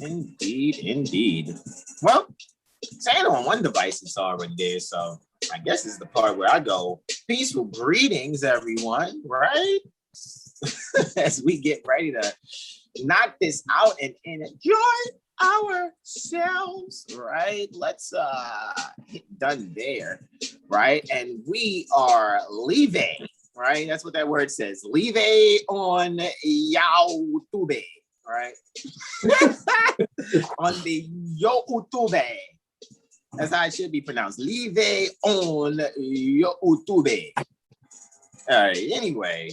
Indeed, indeed. Well, saying on one device is already there, so I guess this is the part where I go, peaceful greetings, everyone, right? As we get ready to knock this out and enjoy ourselves, right? Let's hit done there, right? And we are leaving, right? That's what that word says. Leave on YouTube, right? On the YouTube. That's how it should be pronounced. Leave on YouTube. All right, anyway.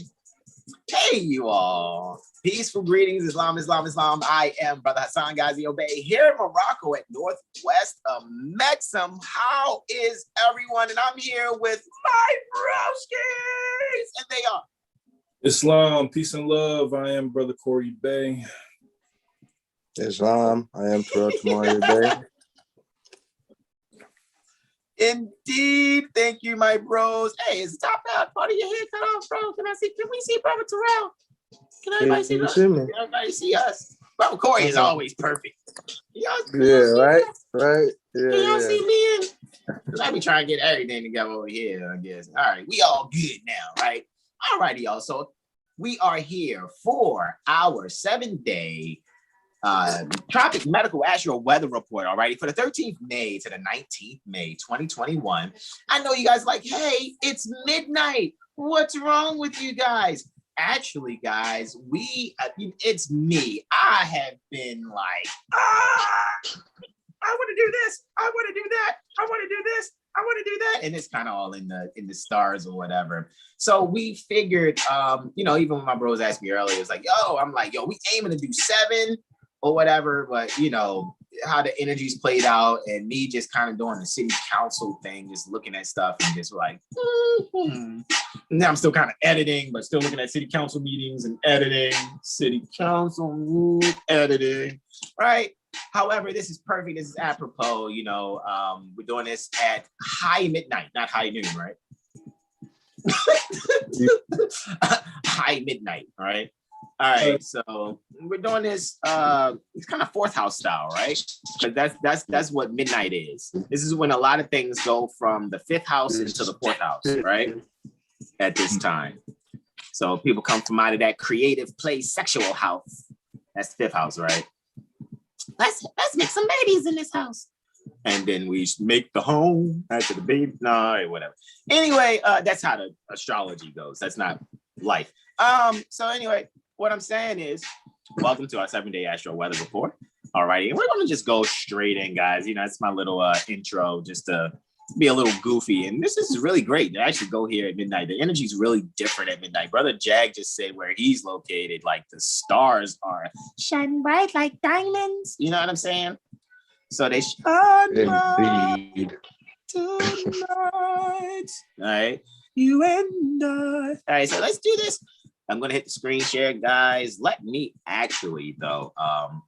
Hey, you all. Peaceful greetings, Islam, Islam, Islam. I am Brother Hasan Ghaziel Bey here in Morocco at northwest of Mexham. How is everyone? And I'm here with my broskies. And they are Islam, peace and love. I am Brother Horary Bey. Islam, I am Terrell Tamari Bey. Indeed. Thank you, my bros. Hey, is the top part of your head cut off, bro? Can we see Brother Terrell? Can everybody see us? Can everybody see us? Brother Corey is always perfect. Right. Can y'all see me? Because I be trying to get everything together over here, I guess. All right, we all good now, right? All righty, y'all. So we are here for our 7-day Tropic Medical Astro Weather Report, all righty, for the 13th May to the 19th May 2021. I know you guys like, hey, it's midnight. What's wrong with you guys? Actually, guys, it's me. I have been like, I want to do this. I want to do that. I want to do this. I want to do that. And it's kind of all in the stars or whatever. So we figured, even when my bros asked me earlier, it's like, I'm like, we aiming to do 7 or whatever, but how the energies played out and me just kind of doing the city council thing, just looking at stuff and just like, Now I'm still kind of editing, but still looking at city council meetings and editing, city council editing, right? However, this is perfect. This is apropos, we're doing this at high midnight, not high noon, right? High midnight, right? All right, so we're doing this. It's kind of fourth house style, right? Because that's what midnight is. This is when a lot of things go from the 5th house into the 4th house, right? At this time, so people come from out of that creative play sexual house. That's the 5th house, right? Let's make some babies in this house, and then we make the home after the baby. No, whatever. Anyway, that's how the astrology goes. That's not life. So anyway. What I'm saying is, welcome to our 7-day Astro Weather Report. All righty, and we're going to just go straight in, guys. It's my little intro just to be a little goofy. And this is really great to actually go here at midnight. The energy is really different at midnight. Brother Jag just said where he's located, like the stars are shining bright like diamonds. You know what I'm saying? So they shine bright tonight. All right, you and I. All right, so let's do this. I'm going to hit the screen share, guys. Let me actually, though,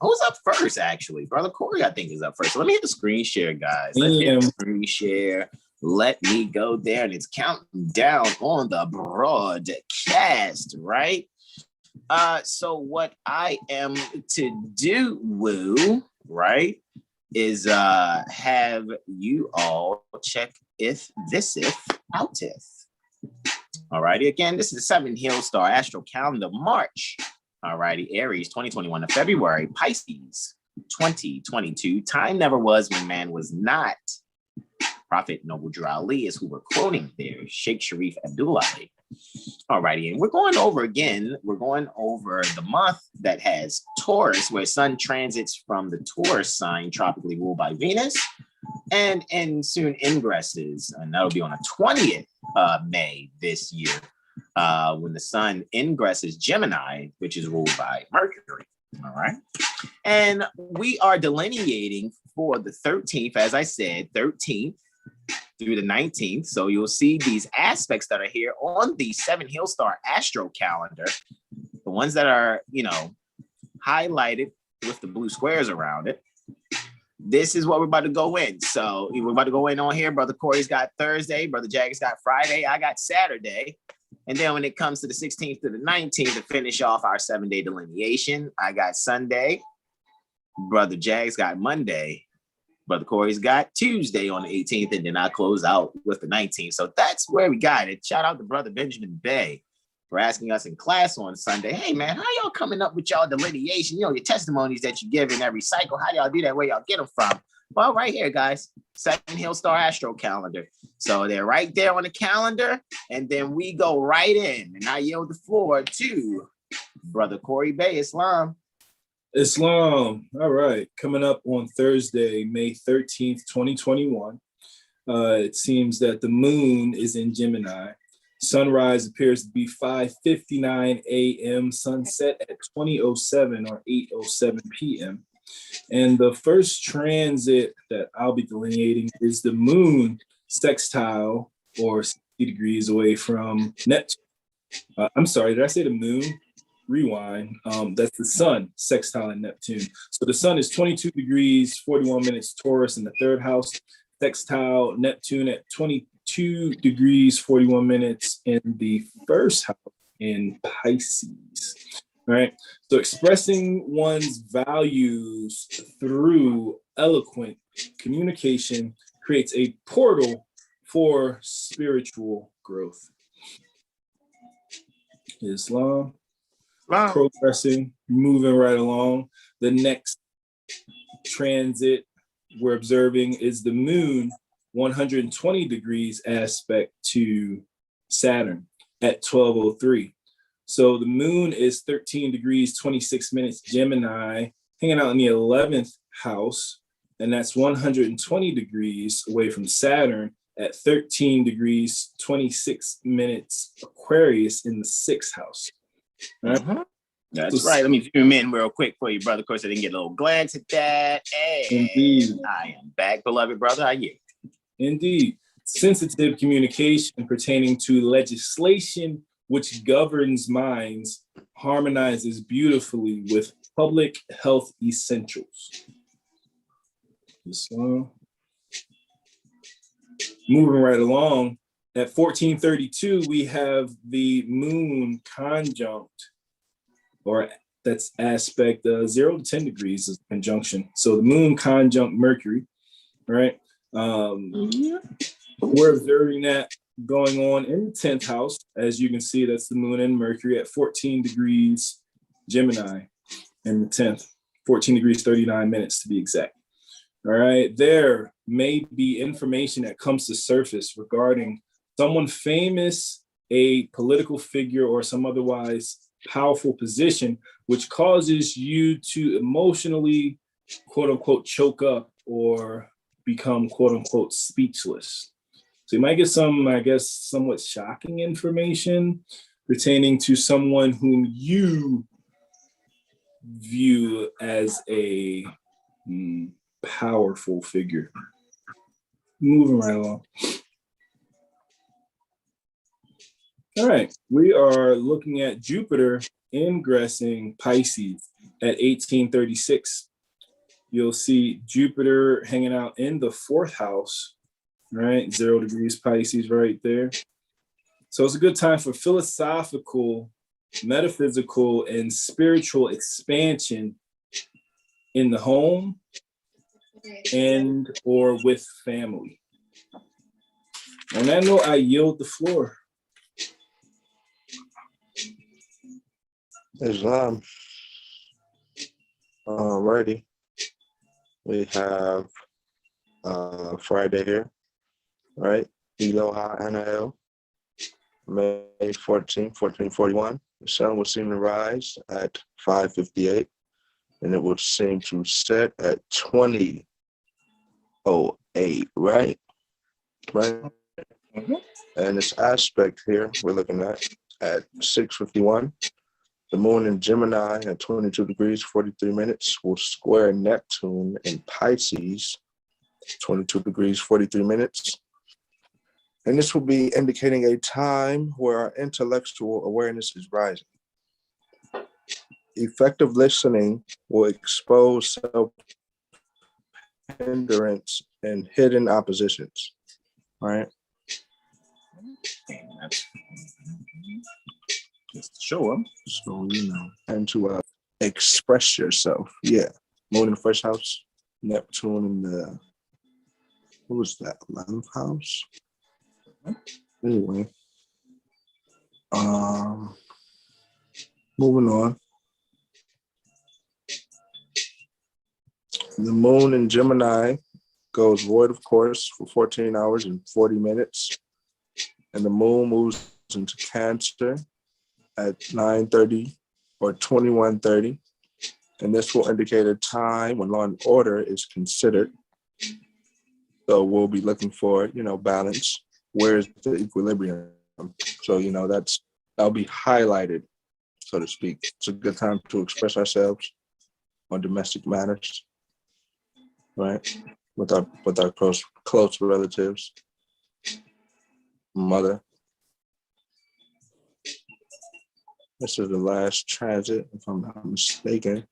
who's up first, actually? Brother Corey, I think, is up first. So let me hit the screen share, guys. Let's hit the screen share. Let me go there, and it's counting down on the broadcast, right? So what I am to do, right, is have you all check if outeth. All righty, again, this is the 7 Hill Star Astro Calendar, March. All righty, Aries 2021 to February, Pisces 2022. Time never was when man was not. Prophet Noble Drew Ali is who we're quoting there, Sheikh Sharif Abdullah Ali. All righty, and we're going over the month that has Taurus, where Sun transits from the Taurus sign, tropically ruled by Venus, and soon ingresses, and that'll be on the 20th May this year, when the Sun ingresses Gemini, which is ruled by Mercury. All right, and we are delineating for the 13th, as I said, 13th through the 19th. So you'll see these aspects that are here on the 7 Hill Star Astro calendar, the ones that are, highlighted with the blue squares around it. This is what we're about to go in. So we're about to go in on here. Brother Corey's got Thursday. Brother Jag's got Friday. I got Saturday. And then when it comes to the 16th to the 19th to finish off our 7-day delineation, I got Sunday, Brother Jags got Monday. Brother Corey's got Tuesday on the 18th, and then I close out with the 19th. So that's where we got it. Shout out to Brother Benjamin Bey for asking us in class on Sunday, hey, man, how y'all coming up with y'all delineation? You know, your testimonies that you give in every cycle. How y'all do that? Where y'all get them from? Well, right here, guys, 7 Hill Star Astro Calendar. So they're right there on the calendar, and then we go right in. And I yield the floor to Brother Corey Bey, Islam. Islam. All right. Coming up on Thursday, May 13th, 2021. It seems that the moon is in Gemini. Sunrise appears to be 5:59 a.m. Sunset at 20:07 or 8:07 p.m. And the first transit that I'll be delineating is the moon sextile or 60 degrees away from Neptune. I'm sorry, did I say the moon? Rewind. That's the sun sextile in Neptune. So the sun is 22 degrees, 41 minutes Taurus in the third house, sextile Neptune at 22 degrees, 41 minutes in the first house in Pisces. All right. So expressing one's values through eloquent communication creates a portal for spiritual growth. Islam. Wow. Progressing, moving right along. The next transit we're observing is the moon 120 degrees aspect to Saturn at 12:03. So the moon is 13 degrees, 26 minutes Gemini, hanging out in the 11th house, and that's 120 degrees away from Saturn at 13 degrees, 26 minutes Aquarius in the 6th house. Right? That's right. Let me zoom in real quick for you, brother. Of course, I didn't get a little glance at that. And indeed, I am back, beloved brother. How are you? Indeed. Sensitive communication pertaining to legislation which governs minds harmonizes beautifully with public health essentials. Moving right along, at 1432, we have the moon conjunct, or that's aspect 0 to 10 degrees is conjunction. So the moon conjunct Mercury, right? We're observing that going on in the 10th house. As you can see, that's the moon and Mercury at 14 degrees Gemini in the 10th, 14 degrees, 39 minutes to be exact. All right, there may be information that comes to surface regarding someone famous, a political figure, or some otherwise powerful position, which causes you to emotionally, quote unquote, choke up or become, quote unquote, speechless. So you might get some, I guess, somewhat shocking information pertaining to someone whom you view as a powerful figure. Moving right along. All right, we are looking at Jupiter ingressing Pisces at 1836. You'll see Jupiter hanging out in the 4th house, right? 0 degrees Pisces right there. So it's a good time for philosophical, metaphysical, and spiritual expansion in the home and or with family. On that note, I yield the floor. Islam. Alrighty. We have Friday here, right? Eloha Anahel, May 14th, 1441. The sun will seem to rise at 5:58, and it will seem to set at 20:08, right? Right? Mm-hmm. And this aspect here we're looking at 6:51. The moon in Gemini at 22 degrees, 43 minutes will square Neptune in Pisces, 22 degrees, 43 minutes. And this will be indicating a time where our intellectual awareness is rising. Effective listening will expose self-hindrance and hidden oppositions, right? Just to show them. So, you know, and to express yourself. Yeah. Moon in the first house, Neptune in the, what was that, 11th house? Anyway, moving on. The moon in Gemini goes void, of course, for 14 hours and 40 minutes. And the moon moves into Cancer at 9:30 or 21:30. And this will indicate a time when law and order is considered. So we'll be looking for, balance. Where's the equilibrium? So, that'll be highlighted, so to speak. It's a good time to express ourselves on domestic matters, right? With our close relatives, mother. This is the last transit, if I'm not mistaken.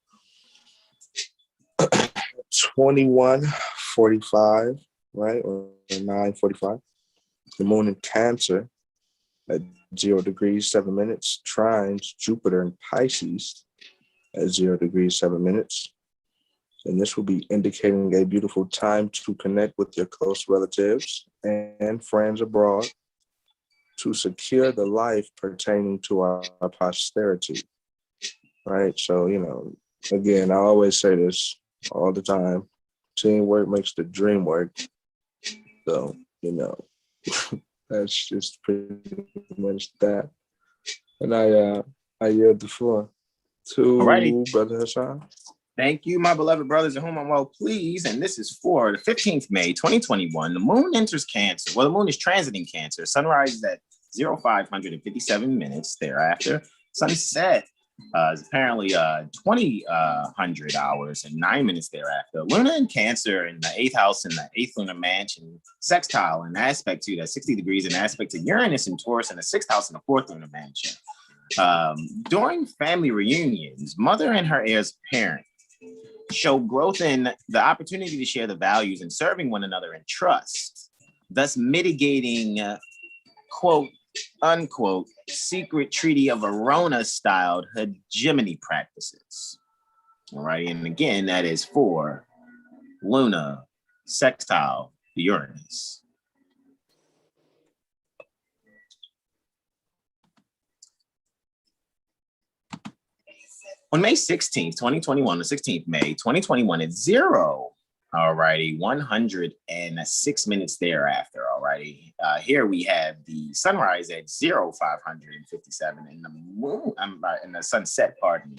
21:45, right? Or 9:45. The moon in Cancer at 0 degrees, 7 minutes, trines Jupiter in Pisces at 0 degrees, 7 minutes. And this will be indicating a beautiful time to connect with your close relatives and friends abroad to secure the life pertaining to our posterity, right? So, again, I always say this all the time, teamwork makes the dream work. So, that's just pretty much that. And I yield the floor to Alrighty. Brother Hasan. Thank you, my beloved brothers, at whom I'm well pleased. And this is for the 15th May, 2021. The moon enters Cancer. Well, the moon is transiting Cancer. Sunrise is at 0557 minutes thereafter. Sunset is apparently 2000 hours and 9 minutes thereafter. Luna in Cancer in the 8th house in the 8th lunar mansion, sextile in aspect to that 60 degrees in aspect to Uranus and Taurus in the 6th house in the 4th lunar mansion. During family reunions, mother and her heirs apparent show growth in the opportunity to share the values and serving one another in trust, thus mitigating, quote, unquote, secret Treaty of Verona styled hegemony practices. All right. And again, that is for Luna sextile Uranus. On May 16th, 2021, the 16th May, 2021 at 106 minutes thereafter, alrighty. Here we have the sunrise at 0557 and the moon, and the sunset, pardon me,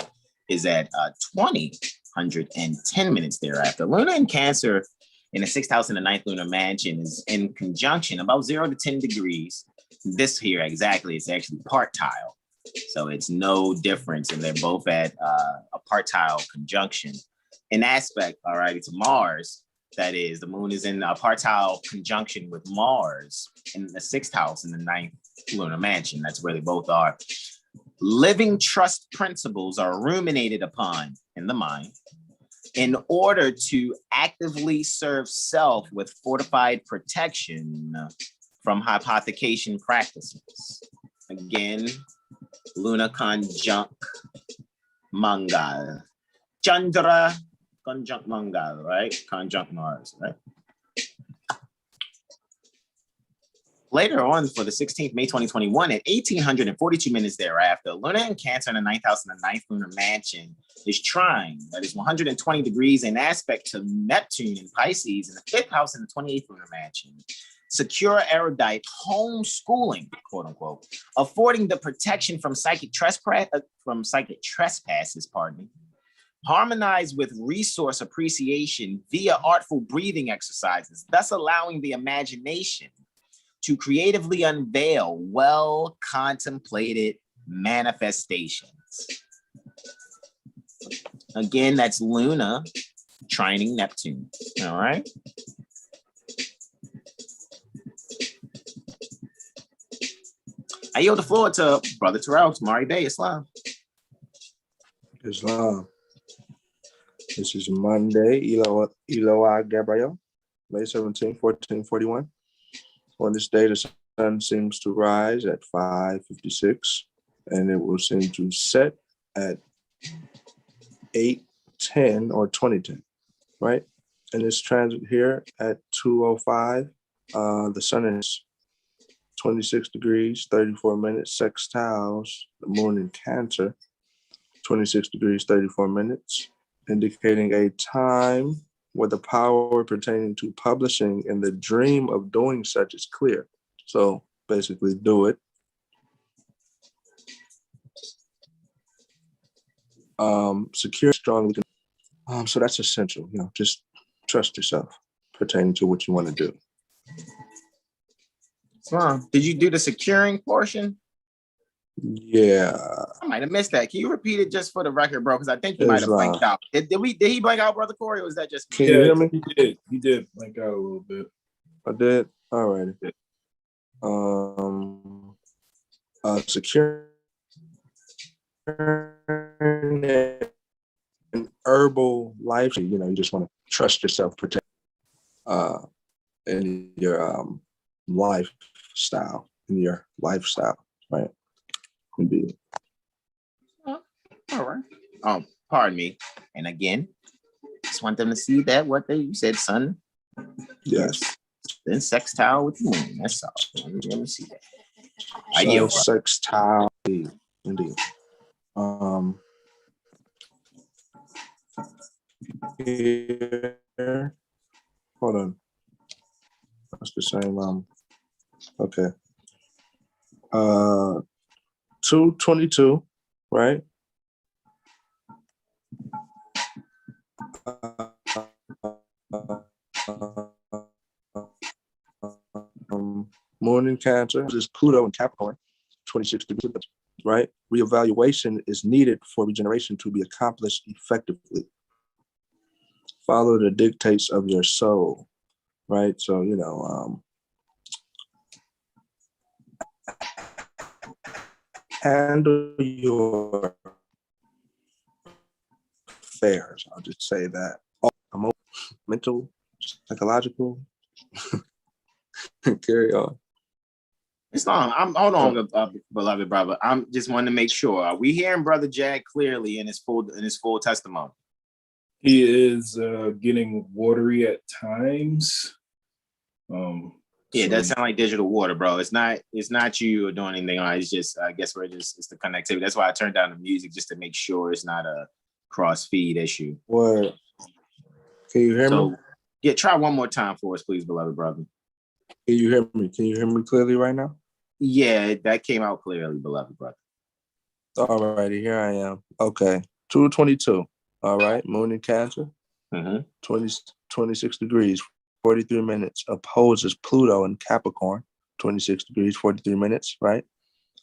is at 2010 minutes thereafter. Luna in Cancer in the 6th house in the 9th lunar mansion is in conjunction about 0 to 10 degrees. This here exactly is actually partile. So it's no difference, and they're both at a partile conjunction. In aspect, alrighty, to Mars, that is, the moon is in a partile conjunction with Mars in the 6th house in the 9th lunar mansion. That's where they both are. Living trust principles are ruminated upon in the mind in order to actively serve self with fortified protection from hypothecation practices. Again, Luna conjunct Mangal. Chandra conjunct Mangal, right? Conjunct Mars, right? Later on, for the 16th May 2021, at 1842 minutes thereafter, Luna in Cancer in the 9th house in the 9th lunar mansion is trine, that is 120 degrees in aspect to Neptune in Pisces in the 5th house in the 28th lunar mansion. Secure erudite homeschooling, quote unquote, affording the protection from psychic trespasses, pardon me, harmonized with resource appreciation via artful breathing exercises, thus allowing the imagination to creatively unveil well-contemplated manifestations. Again, that's Luna trining Neptune, all right? I yield the floor to Brother Terrell, Tamari Bey, Islam. Islam. This is Monday, Eloah Gabriel, May 17, 1441. On this day, the sun seems to rise at 5:56, and it will seem to set at 10 or 2010, right? And this transit here at 2:05, the sun is 26 degrees, 34 minutes, sextiles, the moon in Cancer, 26 degrees, 34 minutes, indicating a time where the power pertaining to publishing and the dream of doing such is clear. So basically do it. Secure strongly. So that's essential, just trust yourself pertaining to what you want to do. Did you do the securing portion? Yeah. I might have missed that. Can you repeat it just for the record, bro? Because I think he might have blanked out. Did he blank out, Brother Corey, or was that just me? Can you hear me? He did blank out a little bit. I did? All right. Securing an herbal life, you just want to trust yourself, protect in your lifestyle, right? Indeed. All right. Pardon me. And again, just want them to see that you said, son. Yes. Then sextile with the moon. That's all. Let me see that. Sextile, indeed. Here, hold on. That's the same. Okay. 2:22, right? Moon in Cancer is Pluto in Capricorn, 26 degrees, right? Reevaluation is needed for regeneration to be accomplished effectively. Follow the dictates of your soul, right? So, handle your affairs. I'll just say that. Mental, psychological. Carry on. It's long. Hold on, beloved brother. I'm just wanting to make sure. Are we hearing Brother Jag clearly in his full testimony? He is getting watery at times. Yeah, that sounds like digital water, bro. It's not you doing anything on it. It's just, I guess it's the connectivity. That's why I turned down the music, just to make sure it's not a cross feed issue. What? Can you hear me? Yeah, try one more time for us, please, beloved brother. Can you hear me? Can you hear me clearly right now? Yeah, that came out clearly, beloved brother. All righty, here I am. Okay, 2:22. All right, moon in Cancer, 26 degrees, 43 minutes, opposes Pluto in Capricorn, 26 degrees, 43 minutes, right?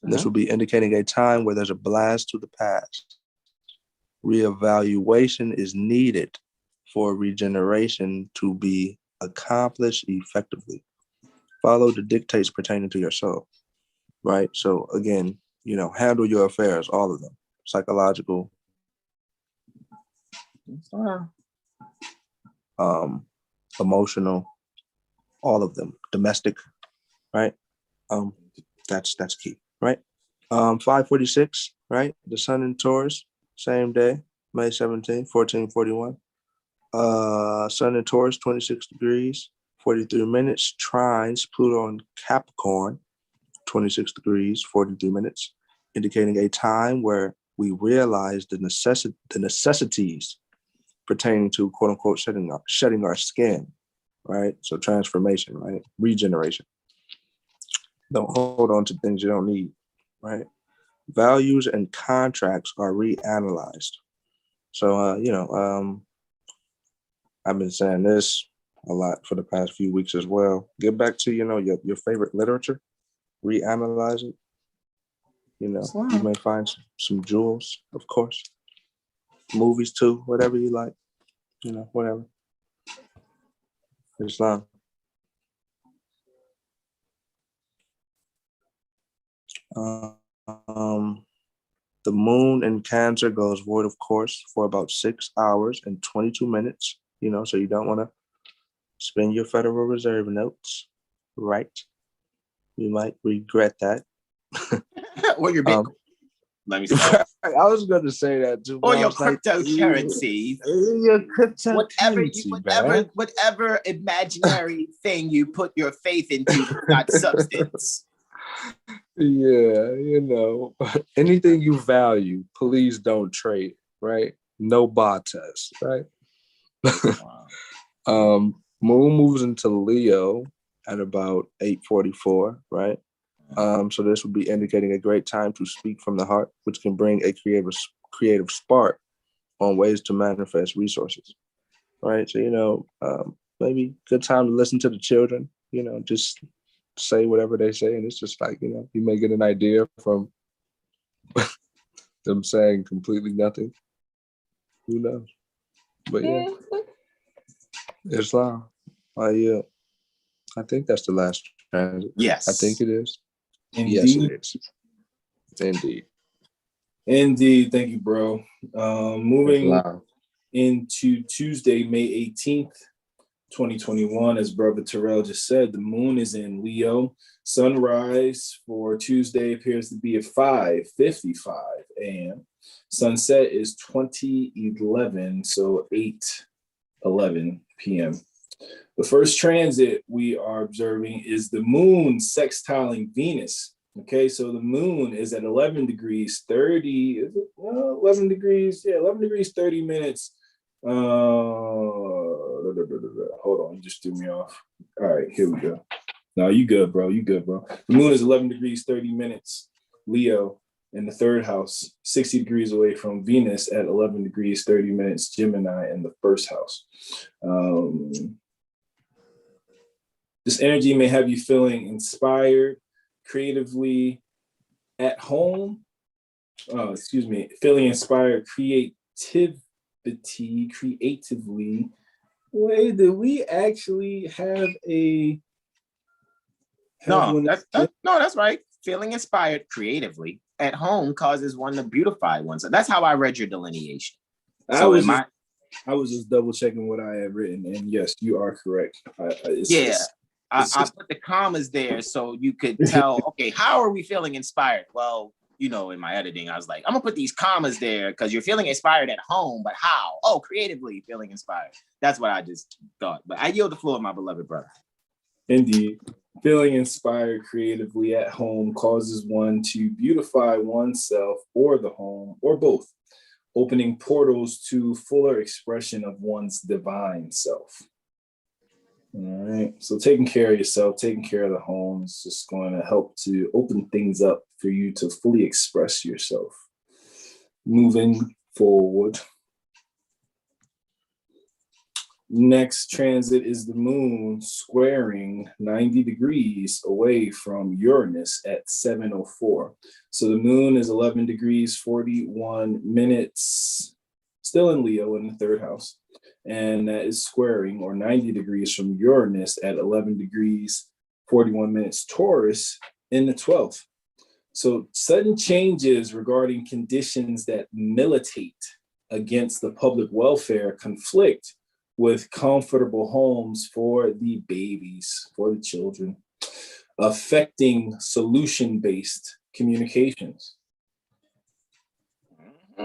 This will be indicating a time where there's a blast to the past. Reevaluation is needed for regeneration to be accomplished effectively. Follow the dictates pertaining to your soul, right? So again, handle your affairs, all of them, psychological, emotional, all of them, domestic, right? That's key, right? 5:46, right? The sun in Taurus, same day, May 17th, 1441. Sun in Taurus, 26 degrees, 43 minutes, trines Pluto in Capricorn, 26 degrees, 43 minutes, indicating a time where we realize the necessities pertaining to, quote unquote, shedding our skin, right? So transformation, right? Regeneration. Don't hold on to things you don't need, right? Values and contracts are reanalyzed. So, I've been saying this a lot for the past few weeks as well. Get back to, your favorite literature, reanalyze it. You may find some jewels, of course. Movies too, whatever you like, whatever. Islam. The moon in Cancer goes void of course for about 6 hours and 22 minutes, so you don't want to spend your Federal Reserve notes, right? You might regret that. Or your Bitcoin. Let me stop. I was going to say that too. Or I your was like, cryptocurrency. your cryptocurrency, whatever imaginary thing you put your faith into, not substance. Yeah, anything you value, please don't trade, right? No bar test, right? Wow. Moon moves into Leo at about 8:44, right? So this would be indicating a great time to speak from the heart, which can bring a creative spark on ways to manifest resources, right? So, maybe good time to listen to the children, just say whatever they say. And it's just like, you may get an idea from them saying completely nothing. Who knows? But yeah, Islam. I think that's the last transit. Yes. I think it is. Indeed. Yes, it is. Indeed. Thank you, bro. Moving Islam. into Tuesday, May 18th, 2021, as Brother Terrell just said, the moon is in Leo. Sunrise for Tuesday appears to be at 5:55 a.m. Sunset is 20:11, so 8:11 p.m. The first transit we are observing is the moon sextiling Venus. Okay, so the moon is at 11 degrees 30, is it? 11 degrees, 11 degrees 30 minutes. Hold on, you just threw me off. All right, here we go. No, you good, bro. The moon is 11 degrees 30 minutes, Leo, in the third house, 60 degrees away from Venus at 11 degrees 30 minutes, Gemini, in the first house. This energy may have you feeling inspired, creatively at home. Feeling inspired, creatively. Wait, did we actually have a? No, that's right. Feeling inspired creatively at home causes one to beautify one. So that's how I read your delineation. I was just double checking what I had written, and yes, you are correct. I put the commas there so you could tell, okay, how are we feeling inspired? Well, in my editing, I was like, I'm gonna put these commas there because you're feeling inspired at home, but how? Oh, creatively feeling inspired. That's what I just thought. But I yield the floor, my beloved brother. Indeed. Feeling inspired creatively at home causes one to beautify oneself or the home, or both, opening portals to fuller expression of one's divine self. All right, so taking care of yourself, taking care of the home is just going to help to open things up for you to fully express yourself. Moving forward. Next transit is the moon squaring 90 degrees away from Uranus at 7:04. So the moon is 11 degrees 41 minutes, still in Leo in the third house. And that is squaring, or 90 degrees from Uranus at 11 degrees 41 minutes Taurus in the 12th. So sudden changes regarding conditions that militate against the public welfare conflict with comfortable homes for the babies, for the children, affecting solution-based communications.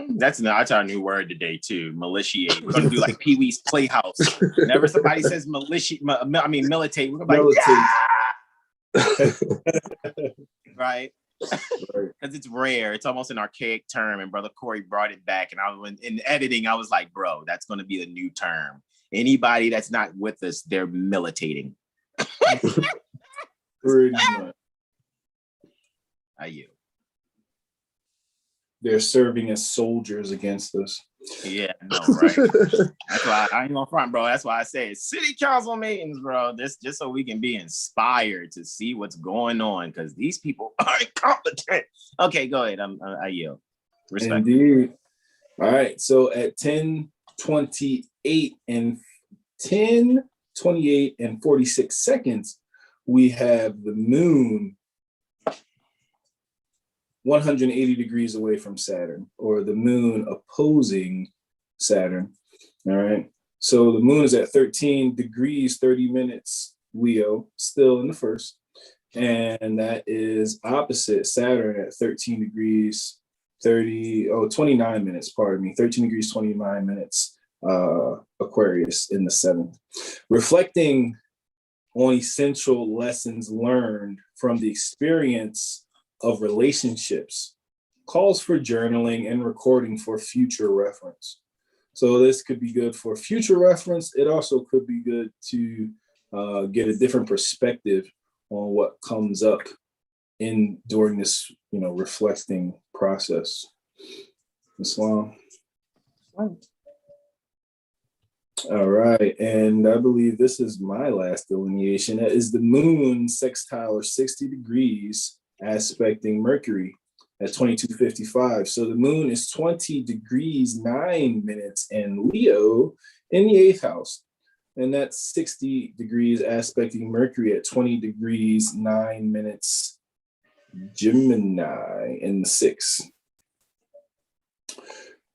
That's our new word today too. Militiate. We're gonna do like Pee Wee's Playhouse. Whenever somebody says militate, we're gonna be like, yeah! Right? Because it's rare. It's almost an archaic term, and Brother Corey brought it back. And in editing, I was like, bro, that's gonna be the new term. Anybody that's not with us, they're militating. Pretty much. Are you? They're serving as soldiers against us. Yeah, no, right. That's why I ain't gonna front, bro. That's why I say city council meetings, bro. This just so we can be inspired to see what's going on, because these people are incompetent. Okay, go ahead. I yield. Respect. Indeed. All right. So at 10:28 and 46 seconds, we have the moon 180 degrees away from Saturn, or the moon opposing Saturn. All right. So the moon is at 13 degrees 30 minutes Leo, still in the first. And that is opposite Saturn at 13 degrees 29 minutes, pardon me, 13 degrees, 29 minutes, Aquarius in the 7th. Reflecting on essential lessons learned from the experience of relationships calls for journaling and recording for future reference. So this could be good for future reference. It also could be good to get a different perspective on what comes up during this, reflecting process. Islam. All right, and I believe this is my last delineation. That is the moon sextile or 60 degrees aspecting Mercury at 22:55. So the moon is 20 degrees 9 minutes in Leo in the 8th house. And that's 60 degrees aspecting Mercury at 20 degrees 9 minutes Gemini in the 6th.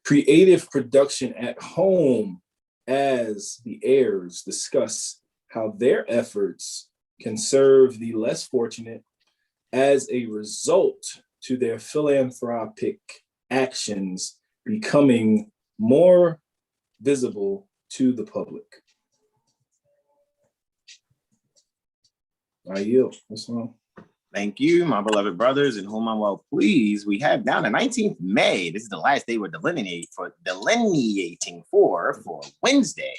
Creative production at home as the heirs discuss how their efforts can serve the less fortunate as a result to their philanthropic actions becoming more visible to the public. I yield. That's all. Thank you, my beloved brothers, in whom I'm well pleased. We have down the 19th May. This is the last day we're delineating for Wednesday,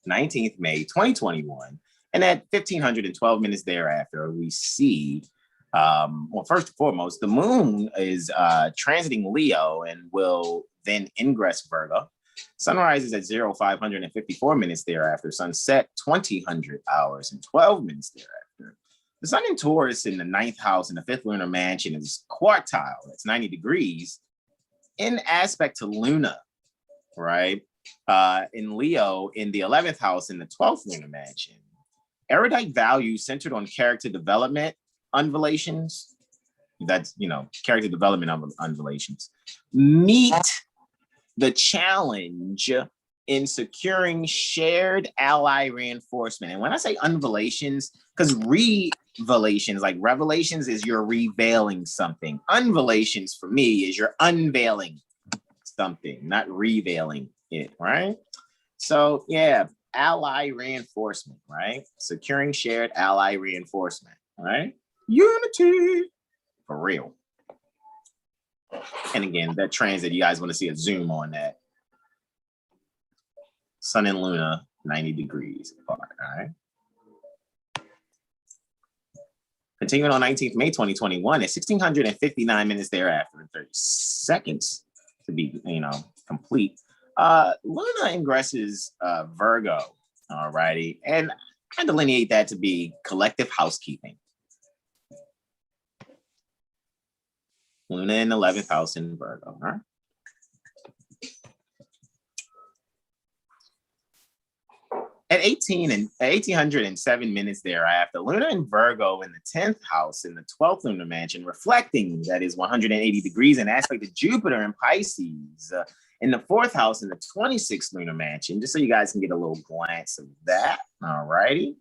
19th May, 2021. And at 1512 minutes thereafter, we see, first and foremost, the moon is transiting Leo and will then ingress Virgo. Sunrise is at 0554 minutes thereafter. Sunset 2000 hours and 12 minutes thereafter. The sun in Taurus in the 9th house in the 5th lunar mansion is quartile. That's 90 degrees in aspect to Luna, right? In Leo in the 11th house in the 12th lunar mansion. Erudite values centered on character development, unvelations. That's, character development unvelations. Meet the challenge in securing shared ally reinforcement. And when I say unvelations, because revelations, like revelations is you're revealing something. Unvelations for me is you're unveiling something, not reveiling it, right? So yeah, ally reinforcement, right? Securing shared ally reinforcement, right? Unity, for real. And again, that transit, you guys want to see a zoom on that. Sun and Luna, 90 degrees apart, all right? Continuing on 19th May 2021, at 1659 minutes thereafter, and 30 seconds to be, complete, Luna ingresses Virgo, all righty? And I delineate that to be collective housekeeping. Luna in 11th house in Virgo, all right? At 1807 minutes thereafter, Luna in Virgo in the 10th house in the 12th lunar mansion, reflecting, that is 180 degrees in aspect to Jupiter in Pisces, in the 4th house in the 26th lunar mansion, just so you guys can get a little glance of that, all righty?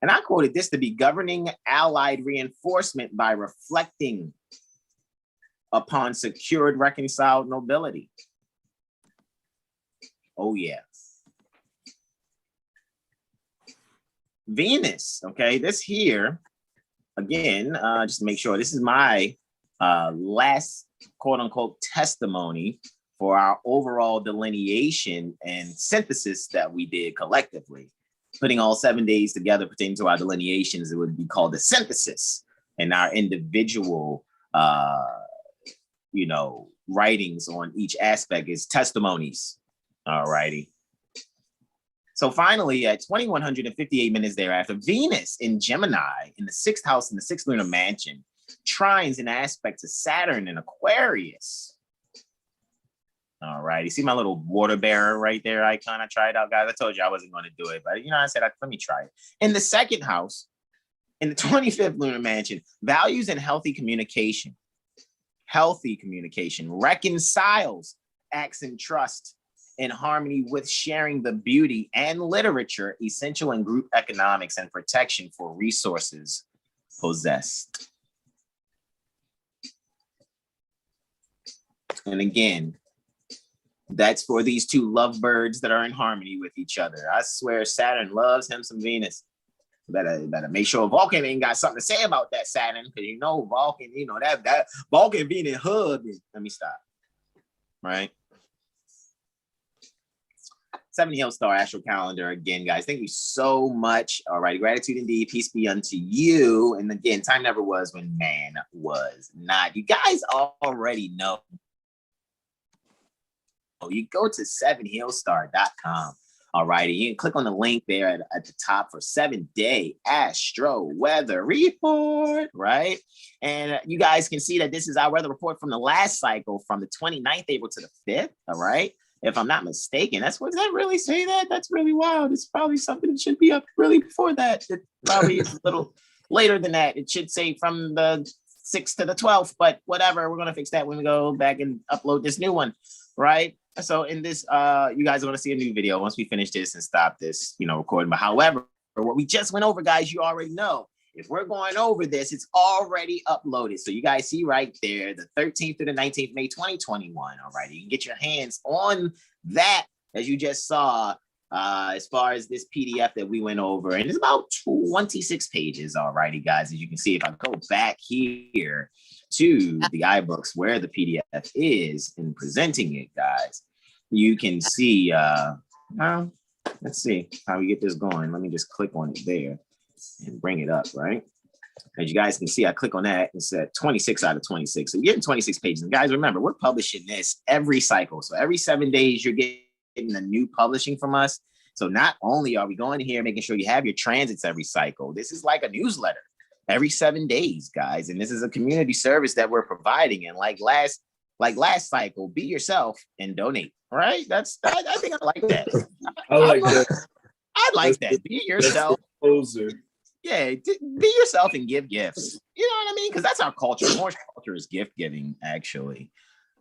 And I quoted this to be governing allied reinforcement by reflecting upon secured reconciled nobility. Oh, yeah. Venus, okay, this here, again, just to make sure, this is my last quote unquote testimony for our overall delineation and synthesis that we did collectively. Putting all 7 days together pertaining to our delineations, it would be called the synthesis, and our individual, writings on each aspect is testimonies. All righty. So finally, at 2158 minutes thereafter, Venus in Gemini in the 6th house in the 6th lunar mansion trines an aspect to Saturn in Aquarius. All right, you see my little water bearer right there icon? I tried out, guys. I told you I wasn't going to do it, but I said, let me try it. In the 2nd house, in the 25th lunar mansion, values and healthy communication reconciles acts and trust in harmony with sharing the beauty and literature essential in group economics and protection for resources possessed. And again, that's for these two lovebirds that are in harmony with each other. I swear Saturn loves him some Venus. Better make sure Vulcan ain't got something to say about that Saturn, because you know Vulcan, you know that Vulcan being in hub. Let me stop. Right. 7 Hill Star Astro Calendar again, guys. Thank you so much. All right, gratitude indeed. Peace be unto you. And again, time never was when man was not. You guys already know. You go to 7hillstar.com. All righty, you can click on the link there at the top for 7-day Astro Weather Report, right? And you guys can see that this is our weather report from the last cycle from the 29th April to the 5th, all right? If I'm not mistaken, does that really say that? That's really wild. It's probably something that should be up really before that. It probably is a little later than that. It should say from the 6th to the 12th, but whatever. We're going to fix that when we go back and upload this new one, right? So in this, you guys are going to see a new video once we finish this and stop this, recording. But however, what we just went over, guys, you already know. If we're going over this, it's already uploaded. So you guys see right there, the 13th through the 19th, May 2021. All right, you can get your hands on that, as you just saw, as far as this PDF that we went over. And it's about 26 pages, all righty, guys. As you can see, if I go back here to the iBooks where the PDF is and presenting it, guys, you can see, let's see how we get this going. Let me just click on it there and bring it up, right? As you guys can see, I click on that. It's at 26 out of 26. So you're getting 26 pages. And guys, remember, we're publishing this every cycle. So every 7 days, you're getting a new publishing from us. So not only are we going here, making sure you have your transits every cycle, this is like a newsletter every 7 days, guys. And this is a community service that we're providing. And like last cycle, be yourself and donate. All right? I think I like that. I like that. I like that. Be yourself. Yeah, be yourself and give gifts. You know what I mean? Because that's our culture. More culture is gift giving, actually.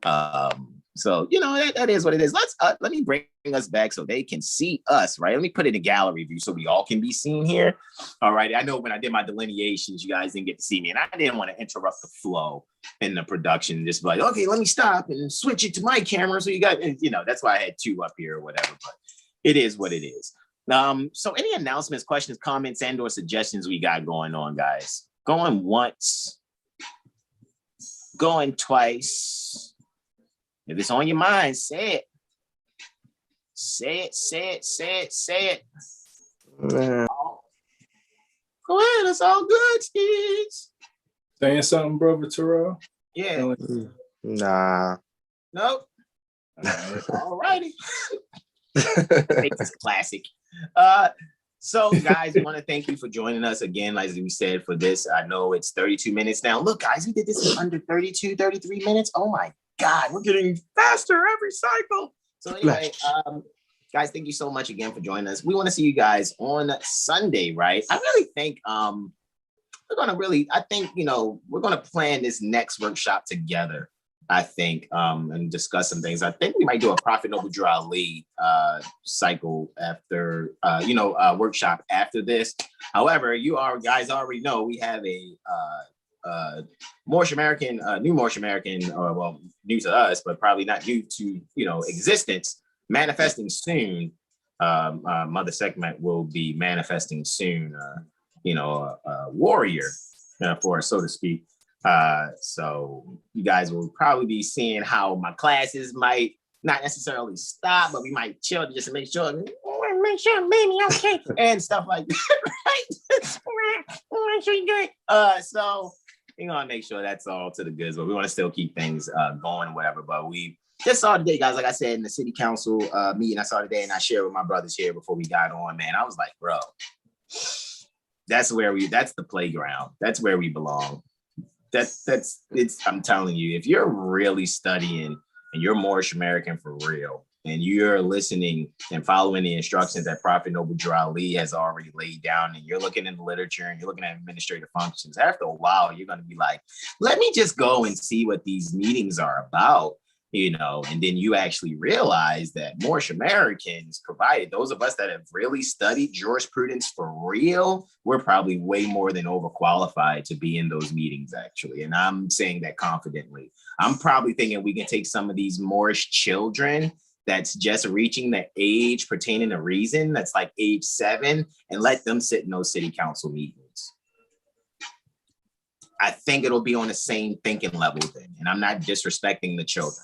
So that is what it is. Let me bring us back so they can see us, right? Let me put it in gallery view so we all can be seen here. All right. I know when I did my delineations, you guys didn't get to see me, and I didn't want to interrupt the flow in the production. Just be like, okay, let me stop and switch it to my camera. So you got, that's why I had 2 up here or whatever. But it is what it is. So any announcements, questions, comments, and/or suggestions we got going on, guys? Going once, going twice. If it's on your mind, say it. Say it. Oh. Go ahead, it's all good, Steeds. Saying something, brother Terrell? Yeah. Nah. Nope. All righty. Make this classic. So guys, we want to thank you for joining us again, as we said, for this. I know it's 32 minutes now. Look, guys, we did this in under 32, 33 minutes. Oh my God, we're getting faster every cycle. So anyway, guys, thank you so much again for joining us. We want to see you guys on Sunday, right? I really think we're gonna plan this next workshop together. I think, and discuss some things. I think we might do a Prophet Noble Drew Ali cycle after, workshop after this. However, guys already know we have a Moorish American, new Moorish American, or well, new to us, but probably not new to, existence, manifesting soon. Mother Segment will be manifesting soon, a warrior, for us, so to speak. So you guys will probably be seeing how my classes might not necessarily stop, but we might chill just to make sure baby, okay, and stuff like that, right? Make sure you're good. So we're gonna make sure that's all to the goods, but we want to still keep things going, whatever. But we just saw today, guys, like I said, in the city council meeting, I saw today, and I shared with my brothers here before we got on, man. I was like, bro, that's the playground. That's where we belong. I'm telling you, if you're really studying and you're Moorish American for real, and you're listening and following the instructions that Prophet Noble Drew Ali has already laid down, and you're looking in the literature and you're looking at administrative functions, after a while, you're going to be like, let me just go and see what these meetings are about. and then you actually realize that Moorish Americans, provided those of us that have really studied jurisprudence for real, we're probably way more than overqualified to be in those meetings, actually. And I'm saying that confidently. I'm probably thinking we can take some of these Moorish children that's just reaching the age pertaining to reason, that's like age 7, and let them sit in those city council meetings. I think it'll be on the same thinking level then, and I'm not disrespecting the children.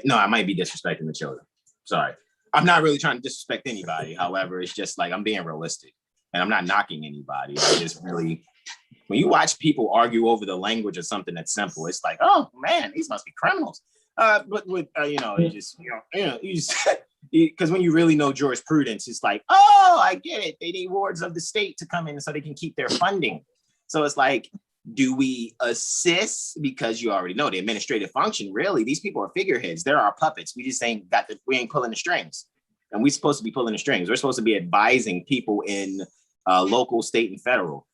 No, I might be disrespecting the children. Sorry. I'm not really trying to disrespect anybody. However, it's just like I'm being realistic and I'm not knocking anybody. I just really, when you watch people argue over the language of something that's simple, it's like, oh man, these must be criminals. But with, you just because when you really know jurisprudence, it's like, oh, I get it. They need wards of the state to come in so they can keep their funding. So it's like, do we assist? Because you already know the administrative function, really, these people are figureheads. They're our puppets. We just ain't we ain't pulling the strings. And we're supposed to be pulling the strings. We're supposed to be advising people in local, state, and federal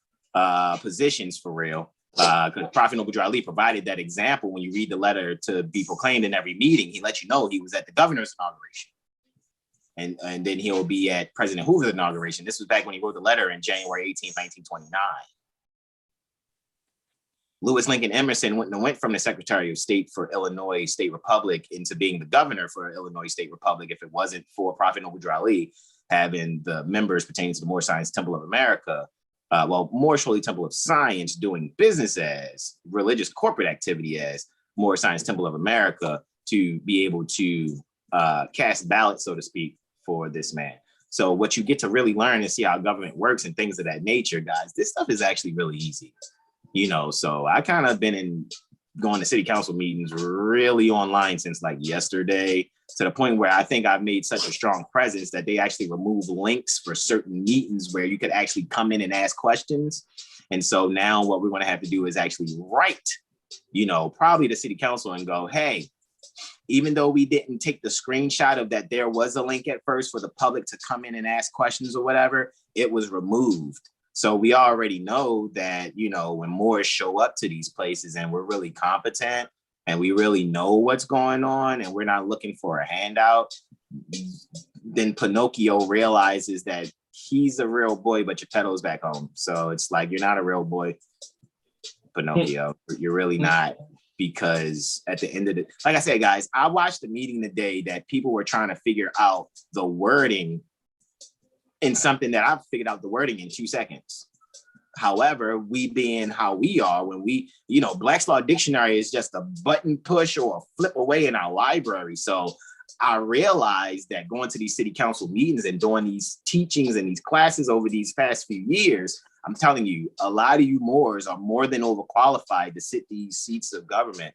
positions for real. Because Prophet Noble Drew Ali provided that example when you read the letter to be proclaimed in every meeting. He let you know he was at the governor's inauguration. And then he'll be at President Hoover's inauguration. This was back when he wrote the letter in January 18th, 1929. Lewis Lincoln Emerson went from the Secretary of State for Illinois State Republic into being the governor for Illinois State Republic if it wasn't for Prophet Noble Drew Ali having the members pertaining to the Moor Science Temple of America, Moorish Holy Temple of Science, doing business as religious corporate activity as Moor Science Temple of America, to be able to cast ballots, so to speak, for this man. So what you get to really learn and see how government works and things of that nature, guys, this stuff is actually really easy. So I kind of been going to city council meetings really online since like yesterday, to the point where I think I've made such a strong presence that they actually remove links for certain meetings where you could actually come in and ask questions. And so now what we're going to have to do is actually write, probably the city council and go, hey, even though we didn't take the screenshot of that there was a link at first for the public to come in and ask questions or whatever, it was removed. So we already know that, when Moors show up to these places and we're really competent and we really know what's going on and we're not looking for a handout, then Pinocchio realizes that he's a real boy, but Geppetto's back home. So it's like, you're not a real boy, Pinocchio. You're really not, because at the end of like I said, guys, I watched the meeting today that people were trying to figure out the wording in something that I've figured out the wording in 2 seconds. However, we being how we are, when we, Black's Law Dictionary is just a button push or a flip away in our library. So I realized that going to these city council meetings and doing these teachings and these classes over these past few years, I'm telling you, a lot of you Moors are more than overqualified to sit these seats of government.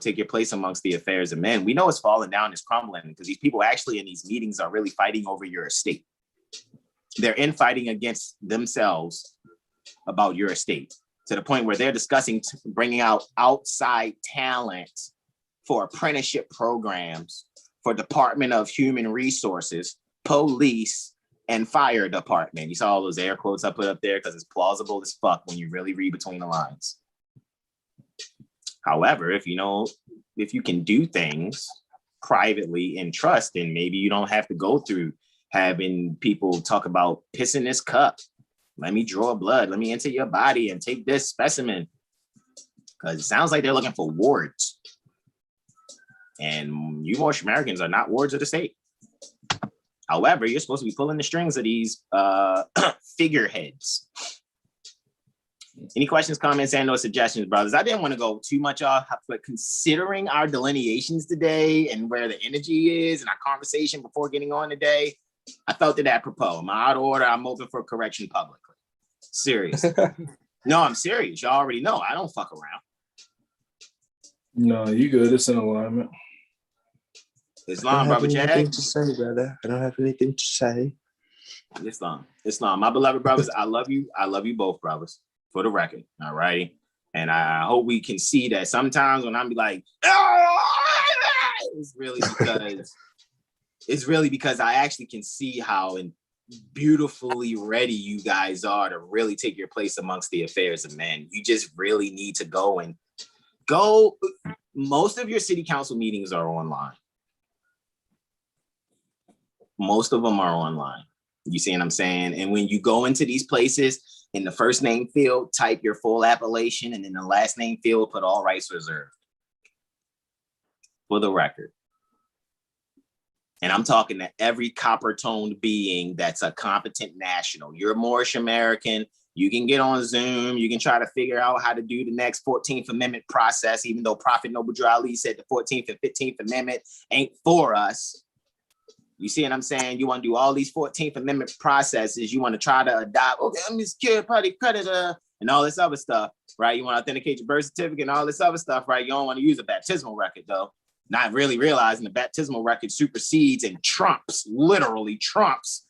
Take your place amongst the affairs of men. We know it's falling down, it's crumbling, because these people actually in these meetings are really fighting over your estate. They're infighting against themselves about your estate, to the point where they're discussing bringing out outside talent for apprenticeship programs for Department of Human Resources, police, and fire department. You saw all those air quotes I put up there because it's plausible as fuck when you really read between the lines. However, if you can do things privately in trust, then maybe you don't have to go through having people talk about pissing this cup. Let me draw blood. Let me enter your body and take this specimen. Because it sounds like they're looking for wards. And you Moorish Americans are not wards of the state. However, you're supposed to be pulling the strings of these figureheads. Any questions, comments, and or suggestions, brothers? I didn't want to go too much off, but considering our delineations today and where the energy is and our conversation before getting on today, I felt it apropos. I'm out of order. I'm open for correction publicly. Serious. No, I'm serious. You already know. I don't fuck around. No, you good. It's in alignment. Islam, brother Jag. Nothing to say, brother. I don't have anything to say. Islam. My beloved brothers, I love you. I love you both, brothers, for the record. All right. And I hope we can see that sometimes when I'm like, it's really because I actually can see how beautifully ready you guys are to really take your place amongst the affairs of men. You just really need to go. Most of your city council meetings are online. Most of them are online. You see what I'm saying? And when you go into these places, in the first name field, type your full appellation, and in the last name field, put all rights reserved. For the record. And I'm talking to every copper-toned being that's a competent national. You're Moorish American. You can get on Zoom. You can try to figure out how to do the next 14th Amendment process, even though Prophet Noble Drew Ali said the 14th and 15th Amendment ain't for us. You see what I'm saying? You want to do all these 14th Amendment processes. You want to try to adopt, okay, I'm just kid party credit, and all this other stuff, right? You want to authenticate your birth certificate and all this other stuff, right? You don't want to use a baptismal record, though. Not really realizing the baptismal record supersedes and literally trumps,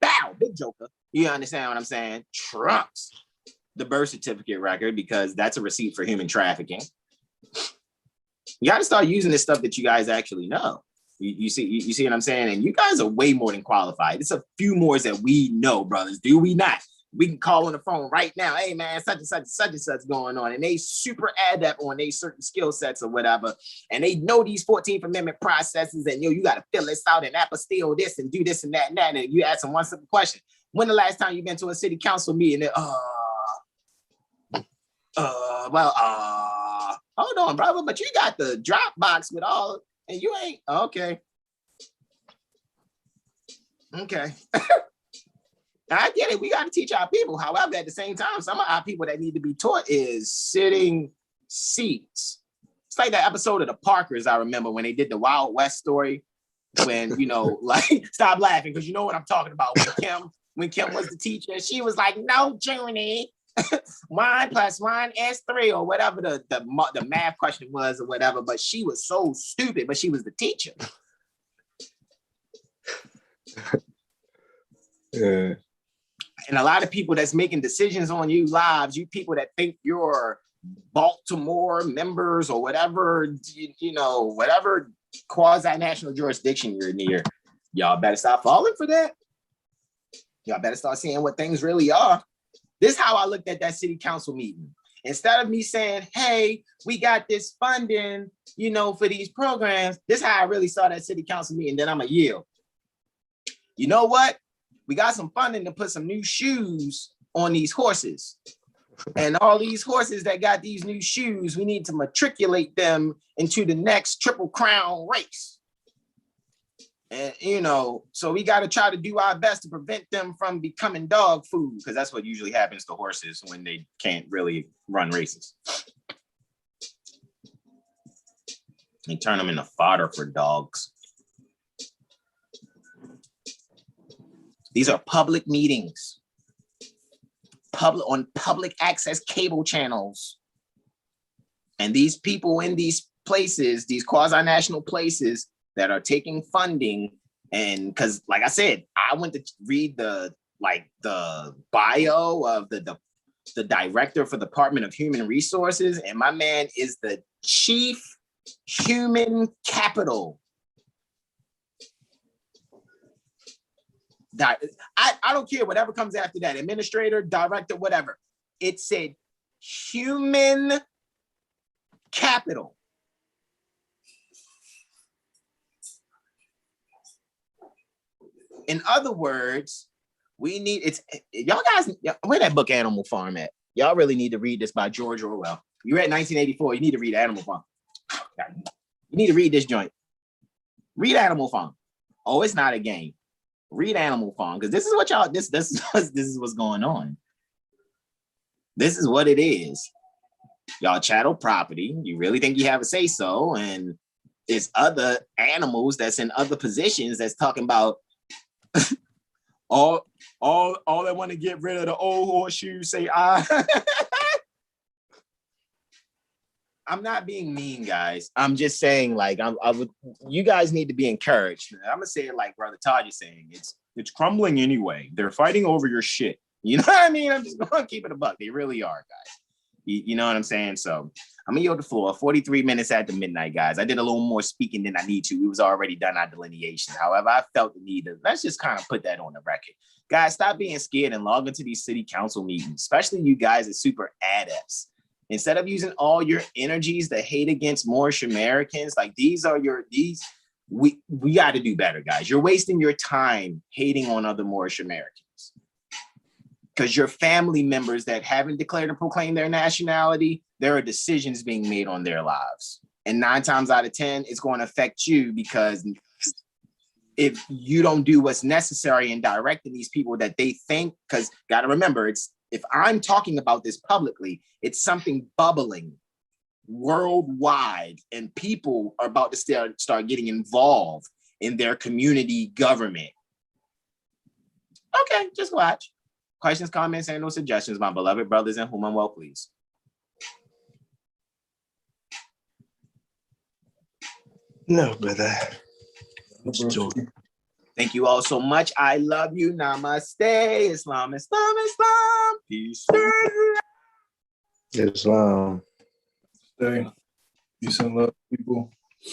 big joker. You understand what I'm saying? Trumps the birth certificate record because that's a receipt for human trafficking. You got to start using this stuff that you guys actually know. You see what I'm saying? And you guys are way more than qualified. It's a few more that we know, brothers. Do we not? We can call on the phone right now. Hey, man, such and such going on. And they super adept on they certain skill sets or whatever. And they know these 14th Amendment processes. And you got to fill this out and apostille this and do this and that and that. And you ask them one simple question. When the last time you've been to a city council meeting? Hold on, brother. But you got the Dropbox with all, and you ain't, okay. Okay. I get it. We got to teach our people. However, at the same time, some of our people that need to be taught is sitting seats. It's like that episode of the Parkers, I remember when they did the Wild West story, when, like, stop laughing, because you know what I'm talking about. When Kim was the teacher, she was like, no, Junie, 1 + 1 is 3, or whatever the math question was or whatever, but she was so stupid, but she was the teacher. Yeah. And a lot of people that's making decisions on you lives, you people that think you're Baltimore members or whatever, whatever quasi-national jurisdiction you're near, y'all better stop falling for that. Y'all better start seeing what things really are. This is how I looked at that city council meeting. Instead of me saying, hey, we got this funding, for these programs, this is how I really saw that city council meeting. Then I'm a yield. You know what? We got some funding to put some new shoes on these horses. And all these horses that got these new shoes, we need to matriculate them into the next Triple Crown race. And, so we got to try to do our best to prevent them from becoming dog food, because that's what usually happens to horses when they can't really run races. They turn them into fodder for dogs. These are public meetings, on public access cable channels. And these people in these places, these quasi-national places that are taking funding, and because, like I said, I went to read the bio of the director for the Department of Human Resources, and my man is the chief human capital. I don't care whatever comes after that, administrator, director, whatever. It said human capital. In other words, we need y'all guys, where that book Animal Farm at? Y'all really need to read this by George Orwell. You read 1984, you need to read Animal Farm. You need to read this joint. Read Animal Farm. Oh, it's not a game. Read Animal Farm, because this is what y'all, this is what's going on. This is what it is. Y'all chattel property. You really think you have a say so, and there's other animals that's in other positions that's talking about all that want to get rid of the old horseshoe say I. I'm not being mean, guys. I'm just saying, like, you guys need to be encouraged. I'm gonna say it like Brother Todd is saying. It's crumbling anyway. They're fighting over your shit. You know what I mean? I'm just gonna keep it a buck. They really are, guys. You know what I'm saying? So I'm gonna yield the floor. 43 minutes after midnight, guys. I did a little more speaking than I need to. We was already done our delineation. However, I felt the need to let's just kind of put that on the record. Guys, stop being scared and log into these city council meetings, especially you guys as super adepts. Instead of using all your energies to hate against Moorish Americans, like we got to do better, guys. You're wasting your time hating on other Moorish Americans because your family members that haven't declared and proclaimed their nationality, there are decisions being made on their lives. And 9 times out of 10, it's going to affect you because if you don't do what's necessary in directing these people that they think, because got to remember, if I'm talking about this publicly, it's something bubbling worldwide, and people are about to start getting involved in their community government. Okay, just watch. Questions, comments, and no suggestions, my beloved brothers and whom I'm well pleased. No, brother. Thank you all so much. I love you. Namaste. Islam, Islam, Islam. Peace. Islam. Peace and love, people.